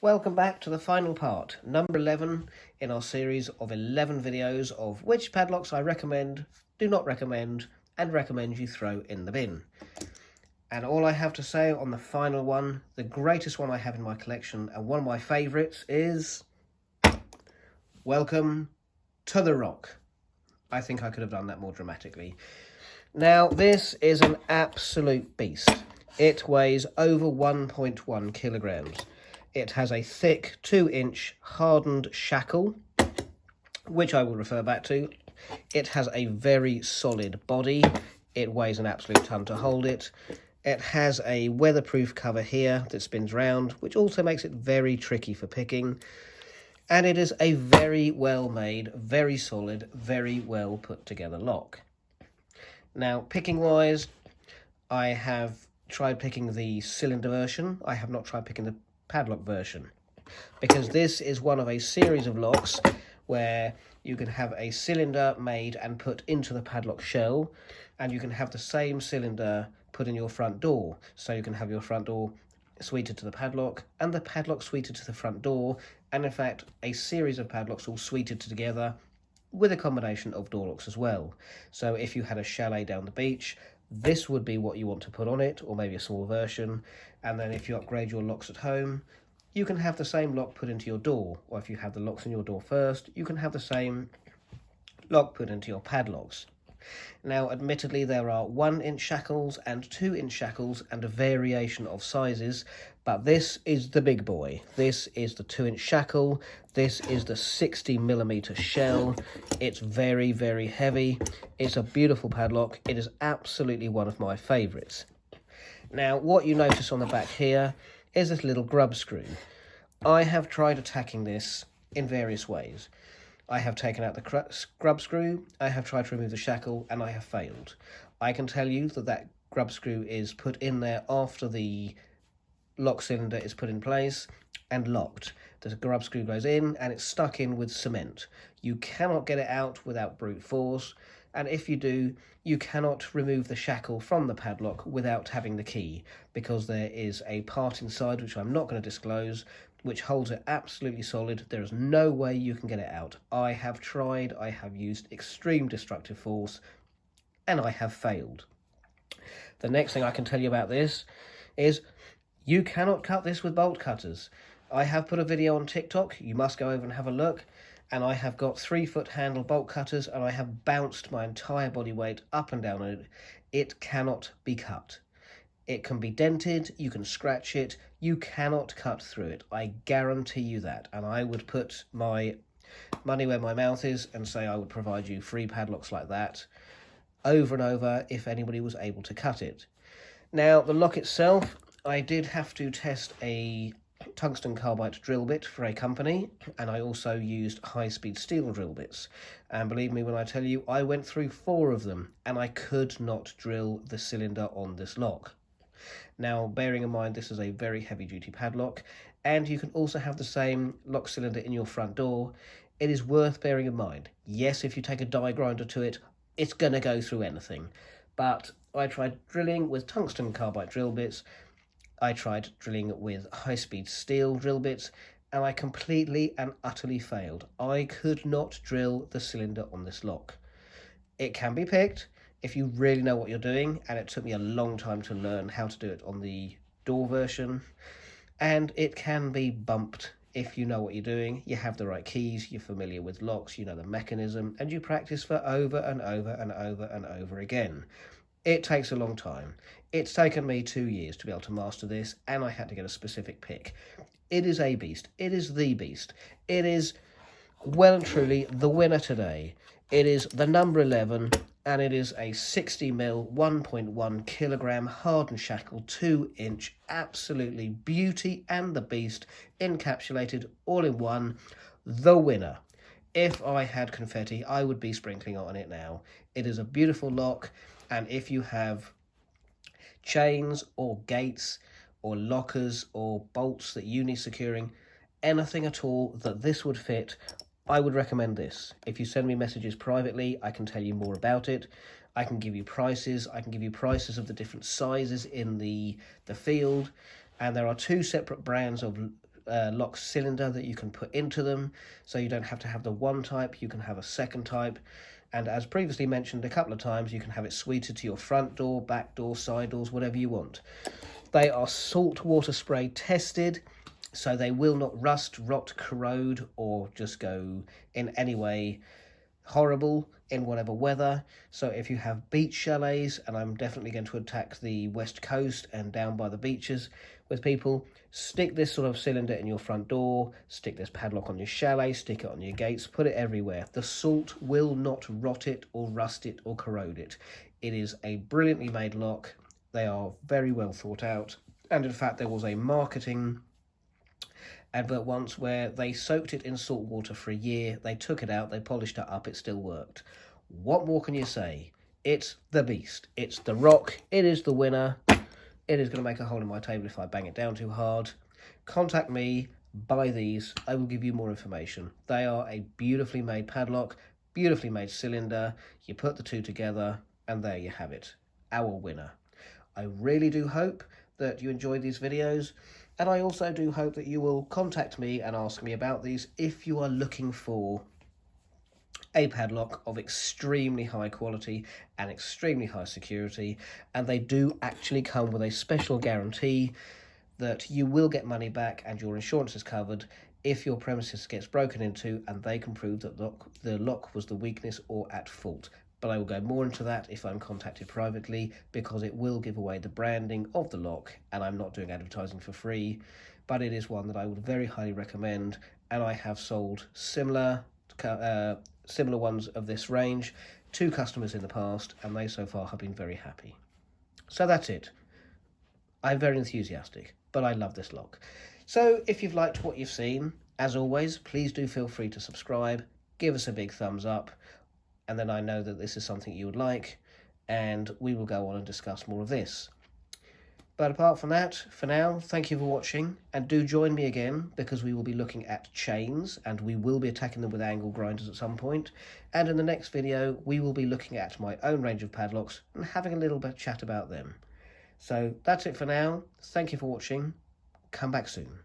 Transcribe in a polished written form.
Welcome back to the final part, number 11 in our series of 11 videos of which padlocks I recommend, do not recommend, and recommend you throw in the bin. And all I have to say on the final one, the greatest one I have in my collection and one of my favourites is Welcome to the Rock. I think I could have done that more dramatically. Now, this is an absolute beast. It weighs over 1.1 kilograms. It has a thick 2-inch hardened shackle, which I will refer back to. It has a very solid body. It weighs an absolute ton to hold it. It has a weatherproof cover here that spins round, which also makes it very tricky for picking. And it is a very well made, very solid, very well put together lock. Now, picking wise, I have tried picking the cylinder version. I have not tried picking the padlock version, because this is one of a series of locks where you can have a cylinder made and put into the padlock shell, and you can have the same cylinder put in your front door. So you can have your front door suited to the padlock and the padlock suited to the front door, and in fact a series of padlocks all suited together with a combination of door locks as well. So if you had a chalet down the beach, this would be what you want to put on it, or maybe a small version. And then if you upgrade your locks at home, you can have the same lock put into your door. Or if you have the locks in your door first, you can have the same lock put into your padlocks. Now, admittedly, there are 1-inch shackles and 2-inch shackles and a variation of sizes, but this is the big boy. This is the 2-inch shackle. This is the 60mm shell. It's very, very heavy. It's a beautiful padlock. It is absolutely one of my favourites. Now, what you notice on the back here is this little grub screw. I have tried attacking this in various ways. I have taken out the grub screw, I have tried to remove the shackle, and I have failed. I can tell you that that grub screw is put in there after the lock cylinder is put in place and locked. The grub screw goes in and it's stuck in with cement. You cannot get it out without brute force, and if you do, you cannot remove the shackle from the padlock without having the key, because there is a part inside, which I'm not going to disclose, which holds it absolutely solid. There is no way you can get it out. I have tried, I have used extreme destructive force, and I have failed. The next thing I can tell you about this is you cannot cut this with bolt cutters. I have put a video on TikTok, you must go over and have a look, and I have got 3-foot handle bolt cutters, and I have bounced my entire body weight up and down on it. It cannot be cut. It can be dented, you can scratch it, you cannot cut through it. I guarantee you that. And I would put my money where my mouth is and say I would provide you free padlocks like that over and over if anybody was able to cut it. Now, the lock itself, I did have to test a tungsten carbide drill bit for a company, and I also used high-speed steel drill bits. And believe me when I tell you, I went through 4 of them and I could not drill the cylinder on this lock. Now, bearing in mind this is a very heavy-duty padlock, and you can also have the same lock cylinder in your front door, it is worth bearing in mind. Yes, if you take a die grinder to it, it's going to go through anything. But I tried drilling with tungsten carbide drill bits, I tried drilling with high-speed steel drill bits, and I completely and utterly failed. I could not drill the cylinder on this lock. It can be picked if you really know what you're doing, and it took me a long time to learn how to do it on the door version, and it can be bumped if you know what you're doing, you have the right keys, you're familiar with locks, you know the mechanism, and you practice for over and over and over and over again. It takes a long time. It's taken me 2 years to be able to master this, and I had to get a specific pick. It is a beast. It is the beast. It is well and truly the winner today. It is the number 11, and it is a 60mm, 1.1 kilogram hardened shackle, 2-inch, absolutely beauty and the beast, encapsulated all in one, the winner. If I had confetti, I would be sprinkling on it now. It is a beautiful lock, and if you have chains or gates or lockers or bolts that you need securing, anything at all that this would fit, I would recommend this. If you send me messages privately, I can tell you more about it. I can give you prices. I can give you prices of the different sizes in the field. And there are 2 separate brands of lock cylinder that you can put into them, so you don't have to have the one type, you can have a second type. And as previously mentioned a couple of times, you can have it suited to your front door, back door, side doors, whatever you want. They are salt water spray tested, so they will not rust, rot, corrode, or just go in any way horrible in whatever weather. So if you have beach chalets, and I'm definitely going to attack the west coast and down by the beaches with people, stick this sort of cylinder in your front door, stick this padlock on your chalet, stick it on your gates, put it everywhere. The salt will not rot it or rust it or corrode it. It is a brilliantly made lock. They are very well thought out, and in fact there was a marketing advert once where they soaked it in salt water for a year, they took it out, they polished it up, it still worked. What more can you say? It's the beast. It's the rock. It is the winner. It is going to make a hole in my table if I bang it down too hard. Contact me, buy these, I will give you more information. They are a beautifully made padlock, beautifully made cylinder. You put the two together and there you have it, our winner. I really do hope that you enjoyed these videos, and I also do hope that you will contact me and ask me about these if you are looking for a padlock of extremely high quality and extremely high security, and they do actually come with a special guarantee that you will get money back and your insurance is covered if your premises gets broken into and they can prove that the lock was the weakness or at fault. But I will go more into that if I'm contacted privately, because it will give away the branding of the lock, and I'm not doing advertising for free, but it is one that I would very highly recommend, and I have sold similar ones of this range to customers in the past, and they so far have been very happy. So that's it. I'm very enthusiastic, but I love this lock. So if you've liked what you've seen, as always, please do feel free to subscribe, give us a big thumbs up, and then I know that this is something you would like, and we will go on and discuss more of this. But apart from that, for now, thank you for watching, and do join me again, because we will be looking at chains, and we will be attacking them with angle grinders at some point. And in the next video, we will be looking at my own range of padlocks and having a little bit of chat about them. So that's it for now. Thank you for watching. Come back soon.